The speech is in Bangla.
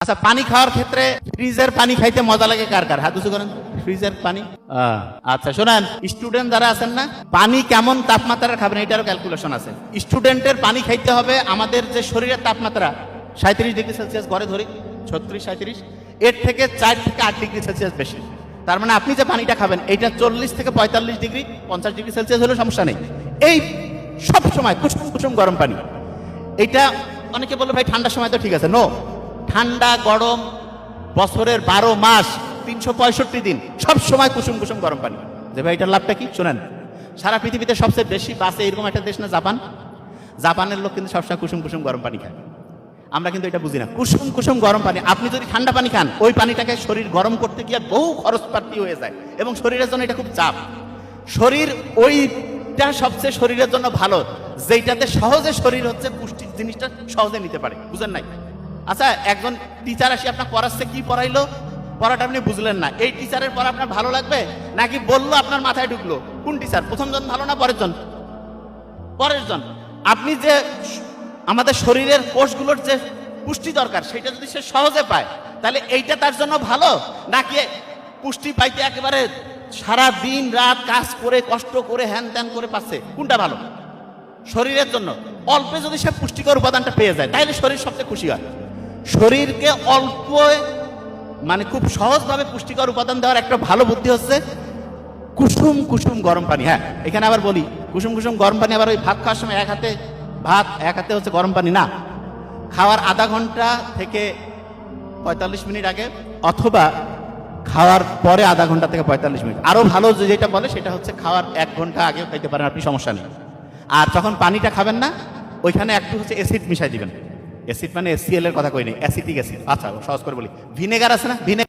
আচ্ছা, পানি খাওয়ার ক্ষেত্রে ফ্রিজের পানি খাইতে মজা লাগে কার কার? হাত উঁচু করেন। ফ্রিজের পানি। আচ্ছা শোনেন, স্টুডেন্ট যারা আছেন না, পানি কেমন তাপমাত্রার খাবেন এটারও ক্যালকুলেশন আছে। স্টুডেন্টের পানি খাইতে হবে আমাদের যে শরীরের তাপমাত্রা 37 ডিগ্রি সেলসিয়াস, ঘরে ধরি 36-37, এর থেকে 4 থেকে 8 ডিগ্রি সেলসিয়াস বেশি। তার মানে আপনি যে পানিটা খাবেন এইটা 40 থেকে 45 ডিগ্রি 50 ডিগ্রি সেলসিয়াস হলেও সমস্যা নেই। এই সব সময় কুসুম কুসুম গরম পানি। এইটা অনেকে বলে ভাই ঠান্ডার সময় তো ঠিক আছে। নো, ঠান্ডা গরম বছরের 12 মাস 365 দিন সব সময় কুসুম কুসুম গরম পানি। যে ভাই এটার লাভটা কি শোনেন, সারা পৃথিবীতে সবচেয়ে বেশি বাসে এরকম একটা দেশ না জাপান? জাপানের লোক কিন্তু সবসময় কুসুম কুসুম গরম পানি খায়। আমরা কিন্তু এটা বুঝি না, কুসুম কুসুম গরম পানি। আপনি যদি ঠান্ডা পানি খান ওই পানিটাকে শরীর গরম করতে গিয়ে বহু খরচপাতি হয়ে যায় এবং শরীরের জন্য এটা খুব চাপ। শরীর ওইটা সবচেয়ে শরীরের জন্য ভালো যেটাতে সহজে শরীর হচ্ছে পুষ্টির জিনিসটা সহজে নিতে পারে। বুঝেন নাই? আচ্ছা, একজন টিচার আসি আপনার পড়াচ্ছে, কি পড়াইলো পড়াটা আপনি বুঝলেন না, এই টিচারের পড়া আপনার ভালো লাগবে নাকি বললো আপনার মাথায় ঢুকলো? কোন টিচার, প্রথম জন ভালো না পরের জন? পরের জন। আপনি যে আমাদের শরীরের কোষগুলোর যে পুষ্টি দরকার সেটা যদি সে সহজে পায় তাহলে এইটা তার জন্য ভালো, নাকি পুষ্টি পাইতে একেবারে সারা দিন রাত কাজ করে কষ্ট করে হ্যান ত্যান করে পাচ্ছে? কোনটা ভালো শরীরের জন্য? অল্পে যদি সে পুষ্টিকর উপাদানটা পেয়ে যায় তাহলে শরীর সবচেয়ে খুশি হয়। শরীরকে অল্প মানে খুব সহজভাবে পুষ্টিকর উপাদান দেওয়ার একটা ভালো বুদ্ধি হচ্ছে কুসুম কুসুম গরম পানি। হ্যাঁ, এখানে আবার বলি কুসুম কুসুম গরম পানি আবার ওই ভাত খাওয়ার সময় এক হাতে ভাত এক হাতে হচ্ছে গরম পানি না, খাওয়ার আধা ঘন্টা থেকে 45 মিনিট আগে অথবা খাওয়ার পরে আধা ঘন্টা থেকে 45 মিনিট। আরো ভালো যেটা বলে সেটা হচ্ছে খাওয়ার 1 ঘন্টা আগেও খাইতে পারেন আপনি, সমস্যা নেই। আর যখন পানিটা খাবেন না ওইখানে একটু হচ্ছে অ্যাসিড মিশাই দিবেন। অ্যাসিড মানে HCl এর কথা কই নেই, অ্যাসিটিক অ্যাসিড। আচ্ছা সহজ করে বলি, ভিনেগার আছে না, ভিনেগার